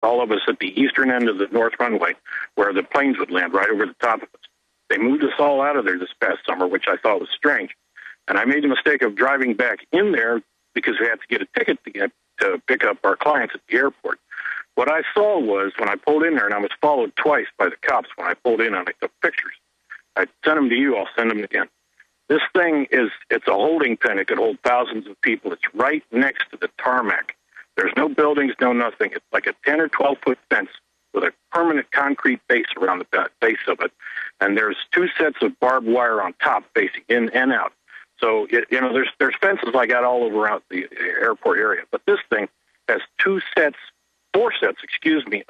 all of us at the eastern end of the north runway, where the planes would land right over the top of us. They moved us all out of there this past summer, which I thought was strange. And I made the mistake of driving back in there because we had to get a ticket to pick up our clients at the airport. What I saw was when I pulled in there, and I was followed twice by the cops when I pulled in and I took pictures. I sent them to you. I'll send them again. This thing it's a holding pen. It could hold thousands of people. It's right next to the tarmac. There's no buildings, no nothing. It's like a 10 or 12-foot fence with a permanent concrete base around the base of it. And there's two sets of barbed wire on top facing in and out. So, there's fences like that all over around the airport area. But this thing has four sets,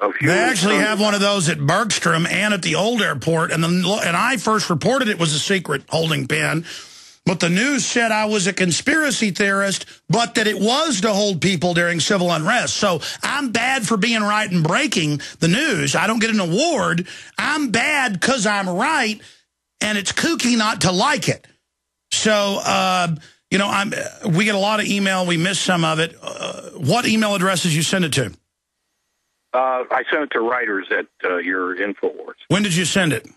of human. They actually have one of those at Bergstrom and at the old airport. And I first reported it was a secret holding pen. But the news said I was a conspiracy theorist, but that it was to hold people during civil unrest. So I'm bad for being right and breaking the news. I don't get an award. I'm bad because I'm right, and it's kooky not to like it. So, we get a lot of email. We miss some of it. What email addresses you send it to? I sent it to writers at your InfoWars. When did you send it?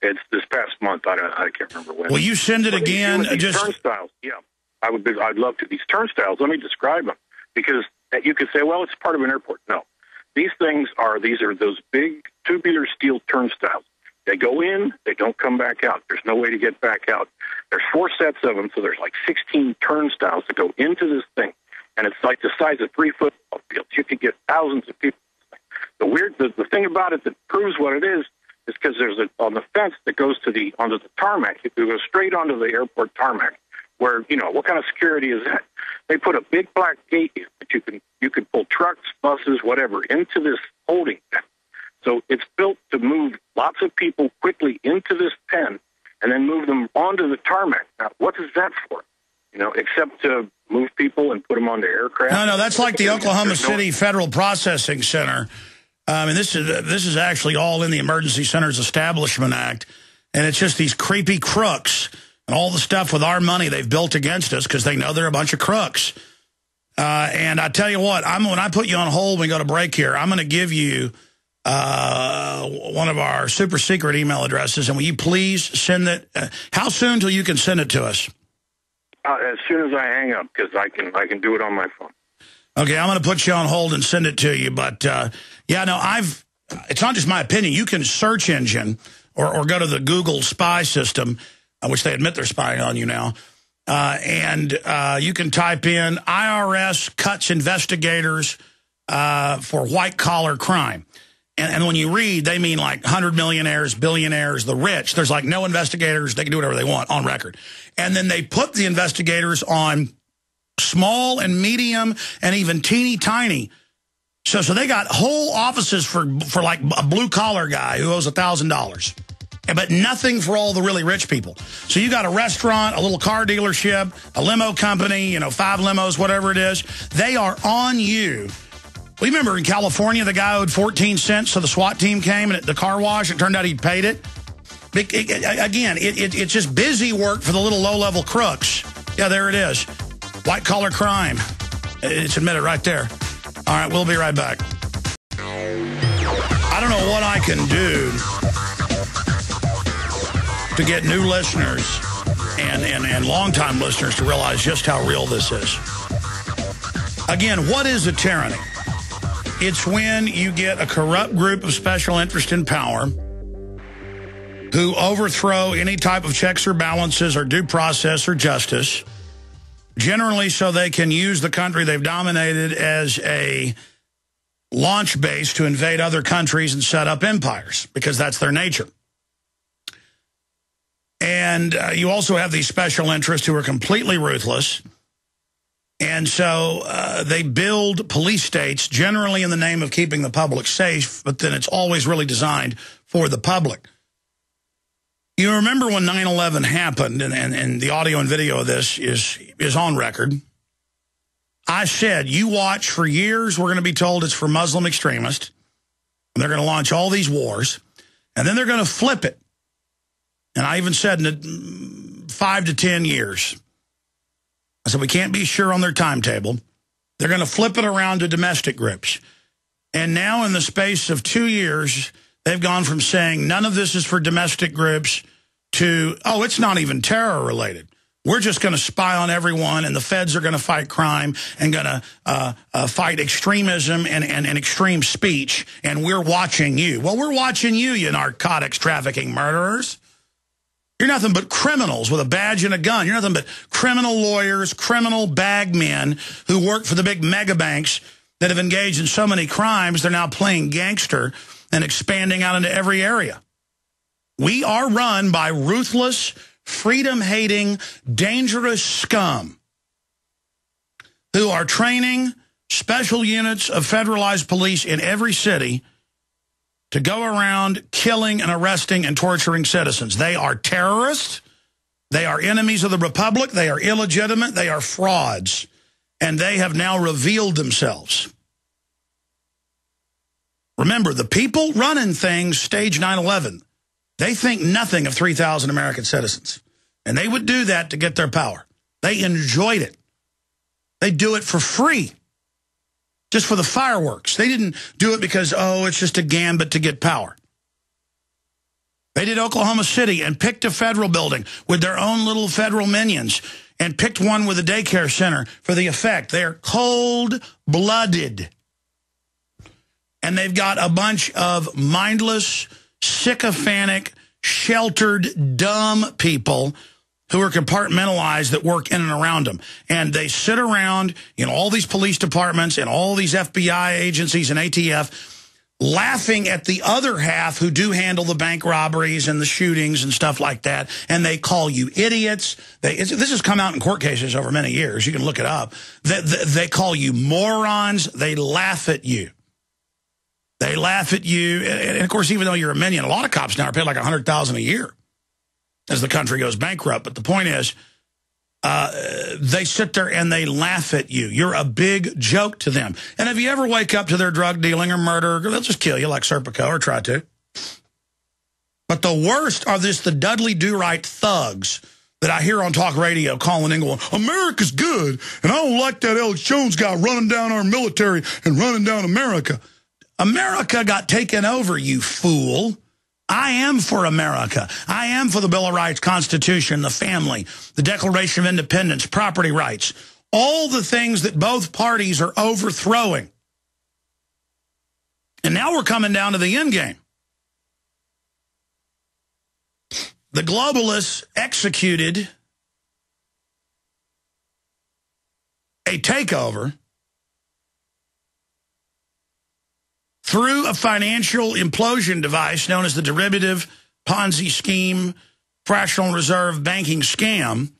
It's this past month. I can't remember when. Will you send it again? These turnstiles, yeah. I'd love to. These turnstiles, let me describe them. Because you could say, well, it's part of an airport. No. These are those big tubular steel turnstiles. They go in, they don't come back out. There's no way to get back out. There's 4 sets of them, so there's like 16 turnstiles that go into this thing. And it's like the size of 3 football fields. You could get thousands of people. The thing about it that proves what it is because there's on the fence that goes onto the tarmac. You go straight onto the airport tarmac, where what kind of security is that? They put a big black gate in that you can pull trucks, buses, whatever into this holding pen. So it's built to move lots of people quickly into this pen and then move them onto the tarmac. Now, what is that for? Except to move people and put them onto aircraft. No, that's like the Oklahoma City Federal Processing Center. And this is actually all in the Emergency Centers Establishment Act. And it's just these creepy crooks and all the stuff with our money they've built against us because they know they're a bunch of crooks. And I tell you what, when I put you on hold when we go to break here, I'm going to give you one of our super secret email addresses. And will you please send it? How soon till you can send it to us? As soon as I hang up, because I can do it on my phone. Okay, I'm going to put you on hold and send it to you. But, it's not just my opinion. You can search engine or go to the Google spy system, which they admit they're spying on you now. And you can type in IRS cuts investigators for white-collar crime. And when you read, they mean like 100 millionaires, billionaires, the rich. There's like no investigators. They can do whatever they want on record. And then they put the investigators on small and medium and even teeny tiny. So they got whole offices for like a blue-collar guy who owes $1,000. But nothing for all the really rich people. So you got a restaurant, a little car dealership, a limo company, 5 limos, whatever it is. They are on you. We remember in California, the guy owed 14 cents, so the SWAT team came and at the car wash, it turned out he'd paid it. It's just busy work for the little low-level crooks. Yeah, there it is. White-collar crime. It's admitted right there. All right, we'll be right back. I don't know what I can do to get new listeners and longtime listeners to realize just how real this is. Again, what is a tyranny? It's when you get a corrupt group of special interest in power who overthrow any type of checks or balances or due process or justice, generally so they can use the country they've dominated as a launch base to invade other countries and set up empires, because that's their nature. And you also have these special interests who are completely ruthless. And so they build police states, generally in the name of keeping the public safe, but then it's always really designed for the public. You remember when 9/11 happened, and the audio and video of this is on record. I said, you watch for years, we're going to be told it's for Muslim extremists. And they're going to launch all these wars, and then they're going to flip it. And I even said in 5 to 10 years. I said, we can't be sure on their timetable. They're going to flip it around to domestic groups. And now in the space of 2 years, they've gone from saying none of this is for domestic groups to, oh, it's not even terror related. We're just going to spy on everyone, and the feds are going to fight crime and going to fight extremism and extreme speech, and we're watching you. Well, we're watching you, you narcotics trafficking murderers. You're nothing but criminals with a badge and a gun. You're nothing but criminal lawyers, criminal bag men who work for the big mega banks that have engaged in so many crimes, they're now playing gangster and expanding out into every area. We are run by ruthless, freedom-hating, dangerous scum who are training special units of federalized police in every city to go around killing and arresting and torturing citizens. They are terrorists. They are enemies of the republic. They are illegitimate. They are frauds. And they have now revealed themselves. Remember, the people running things stage 9/11. They think nothing of 3,000 American citizens. And they would do that to get their power. They enjoyed it. They do it for free. Just for the fireworks. They didn't do it because, oh, it's just a gambit to get power. They did Oklahoma City and picked a federal building with their own little federal minions and picked one with a daycare center for the effect. They're cold-blooded. And they've got a bunch of mindless, sycophantic, sheltered, dumb people who are compartmentalized that work in and around them. And they sit around in all these police departments and all these FBI agencies and ATF laughing at the other half who do handle the bank robberies and the shootings and stuff like that. And they call you idiots. This has come out in court cases over many years. You can look it up. They call you morons. They laugh at you. They laugh at you. And of course, even though you're a minion, a lot of cops now are paid like $100,000 a year as the country goes bankrupt. But the point is, they sit there and they laugh at you. You're a big joke to them. And if you ever wake up to their drug dealing or murder, they'll just kill you like Serpico or try to. But the worst are the Dudley Do-Right thugs that I hear on talk radio calling in going, America's good, and I don't like that Alex Jones guy running down our military and running down America. America got taken over, you fool. I am for America. I am for the Bill of Rights, Constitution, the family, the Declaration of Independence, property rights, all the things that both parties are overthrowing. And now we're coming down to the end game. The globalists executed a takeover through a financial implosion device known as the derivative Ponzi scheme, fractional reserve banking scam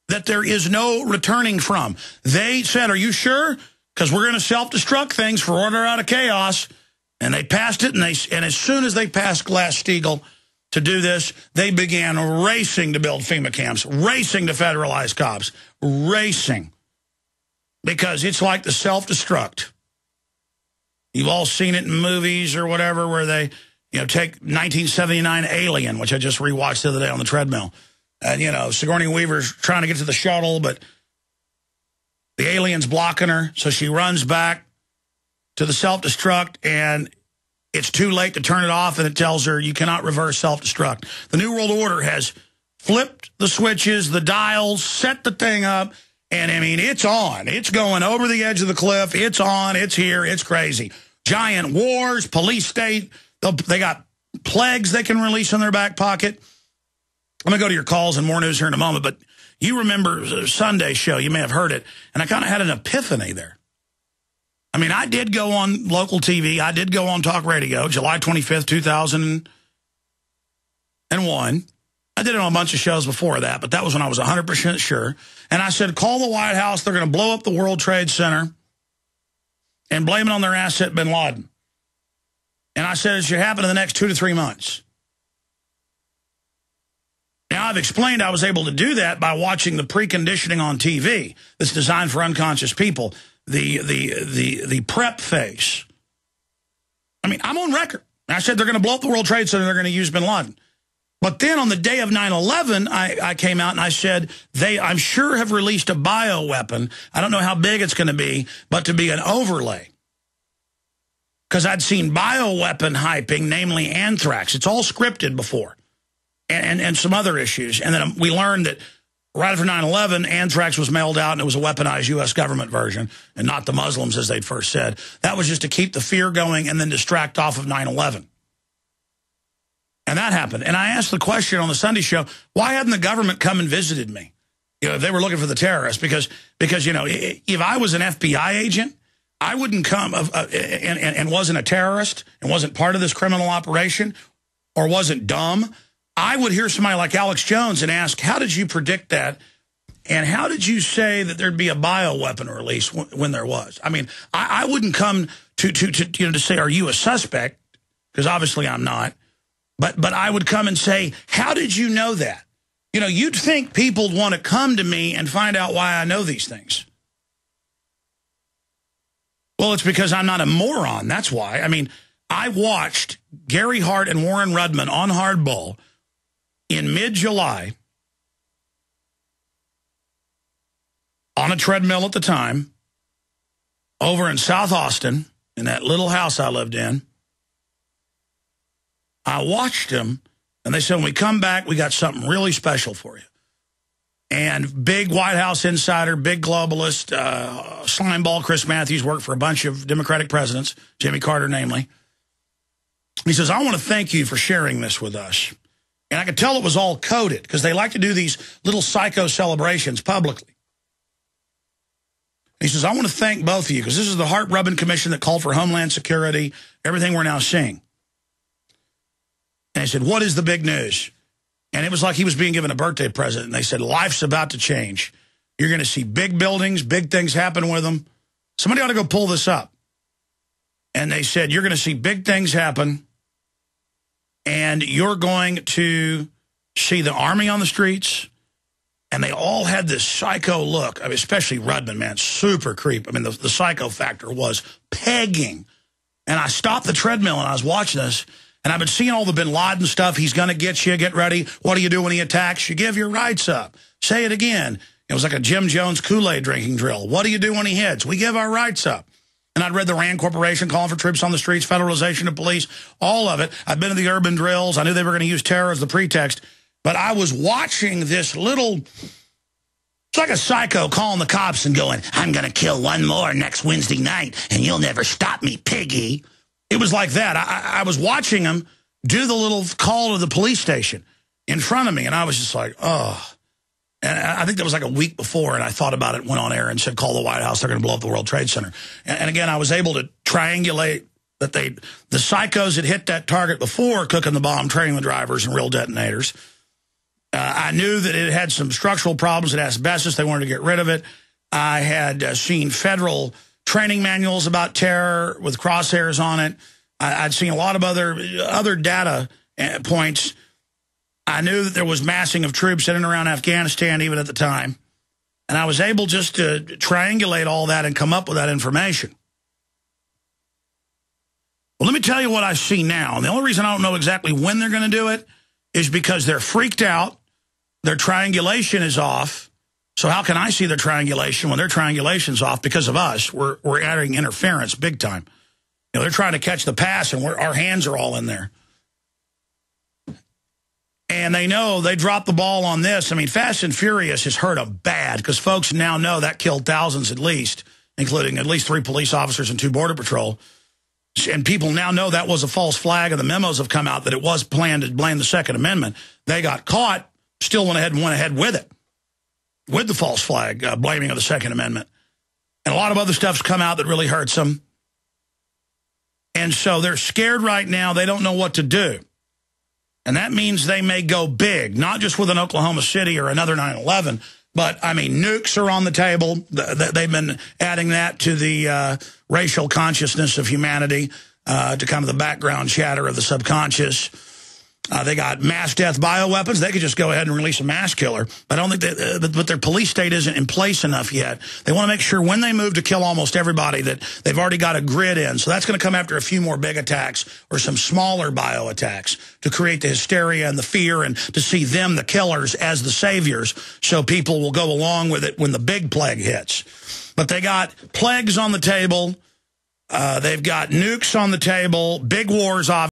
that there is no returning from. They said, are you sure? Because we're going to self-destruct things for order out of chaos. And they passed it, and as soon as they passed Glass-Steagall to do this, they began racing to build FEMA camps, racing to federalize cops, racing. Because it's like the self-destruct. You've all seen it in movies or whatever where they, take 1979 Alien, which I just rewatched the other day on the treadmill. And, Sigourney Weaver's trying to get to the shuttle, but the alien's blocking her, so she runs back to the self-destruct, and it's too late to turn it off, and it tells her you cannot reverse self-destruct. The New World Order has flipped the switches, the dials, set the thing up, and, it's on. It's going over the edge of the cliff. It's on. It's here. It's crazy. Giant wars, police state. They got plagues they can release in their back pocket. I'm going to go to your calls and more news here in a moment, but you remember Sunday's show. You may have heard it, and I kind of had an epiphany there. I did go on local TV. I did go on talk radio, July 25th, 2001. I did it on a bunch of shows before that, but that was when I was 100% sure. And I said, call the White House. They're going to blow up the World Trade Center and blame it on their asset, bin Laden. And I said it should happen in the next 2 to 3 months. Now, I've explained I was able to do that by watching the preconditioning on TV that's designed for unconscious people, the prep phase. I'm on record. I said they're going to blow up the World Trade Center, they're going to use bin Laden. But then on the day of 9/11, I came out and I said, I'm sure have released a bioweapon. I don't know how big it's going to be, but to be an overlay. because I'd seen bioweapon hyping, namely anthrax. It's all scripted before, and some other issues. And then we learned that right after 9/11, anthrax was mailed out, and it was a weaponized U.S. government version, and not the Muslims, as they'd first said. That was just to keep the fear going and then distract off of 9/11. And that happened. And I asked the question on the Sunday show, why hadn't the government come and visited me? You know, if they were looking for the terrorists. Because you know, if I was an FBI agent, I wouldn't come and wasn't a terrorist and wasn't part of this criminal operation or wasn't dumb. I would hear somebody like Alex Jones and ask, how did you predict that? And how did you say that there'd be a bioweapon release when there was? I mean, I wouldn't come to say, are you a suspect? Because obviously I'm not. But I would come and say, how did you know that? You know, you'd think people would want to come to me and find out why I know these things. Well, it's because I'm not a moron. That's why. I mean, I watched Gary Hart and Warren Rudman on Hardball in mid-July on a treadmill at the time over in South Austin in that little house I lived in. I watched them, and they said, when we come back, we got something really special for you. And big White House insider, big globalist, slimeball Chris Matthews worked for a bunch of Democratic presidents, Jimmy Carter namely. He says, I want to thank you for sharing this with us. And I could tell it was all coded because they like to do these little psycho celebrations publicly. He says, I want to thank both of you because this is the heart-rubbing commission that called for Homeland Security, everything we're now seeing. And he said, what is the big news? And it was like he was being given a birthday present. And they said, life's about to change. You're going to see big buildings, big things happen with them. Somebody ought to go pull this up. And they said, you're going to see big things happen. And you're going to see the army on the streets. And they all had this psycho look. I mean, especially Rudman, man, super creep. I mean, the psycho factor was pegging. And I stopped the treadmill and I was watching this. And I've been seeing all the bin Laden stuff. He's going to get you. Get ready. What do you do when he attacks? You give your rights up. Say it again. It was like a Jim Jones Kool-Aid drinking drill. What do you do when he hits? We give our rights up. And I'd read the Rand Corporation calling for troops on the streets, federalization of police, all of it. I've been to the urban drills. I knew they were going to use terror as the pretext. But I was watching this little, it's like a psycho calling the cops and going, I'm going to kill one more next Wednesday night, and you'll never stop me, piggy. It was like that. I was watching him do the little call to the police station in front of me, and I was just like, oh. And I think that was like a week before, and I thought about it, went on air and said, call the White House, they're going to blow up the World Trade Center. And again, I was able to triangulate that the psychos had hit that target before cooking the bomb, training the drivers, and real detonators. I knew that it had some structural problems. It had asbestos. They wanted to get rid of it. I had seen federal training manuals about terror with crosshairs on it. I'd seen a lot of other data points. I knew that there was massing of troops in and around Afghanistan even at the time. And I was able just to triangulate all that and come up with that information. Well, let me tell you what I see now. And the only reason I don't know exactly when they're going to do it is because they're freaked out. Their triangulation is off. So how can I see their triangulation when their triangulation's off because of us? We're adding interference big time. You know, they're trying to catch the pass, and our hands are all in there. And they know they dropped the ball on this. I mean, Fast and Furious has hurt them bad because folks now know that killed thousands at least, including at least 3 police officers and 2 Border Patrol. And people now know that was a false flag, and the memos have come out that it was planned to blame the Second Amendment. They got caught, still went ahead with it, with the false flag, blaming of the Second Amendment. And a lot of other stuff's come out that really hurts them. And so they're scared right now. They don't know what to do. And that means they may go big, not just with an Oklahoma City or another 9/11, but, I mean, nukes are on the table. They've been adding that to the racial consciousness of humanity, to kind of the background chatter of the subconscious. They got mass death bioweapons. They could just go ahead and release a mass killer. But I don't think but their police state isn't in place enough yet. They want to make sure when they move to kill almost everybody that they've already got a grid in. So that's going to come after a few more big attacks or some smaller bio attacks to create the hysteria and the fear and to see them, the killers, as the saviors. So people will go along with it when the big plague hits. But they got plagues on the table. They've got nukes on the table, big wars, obviously.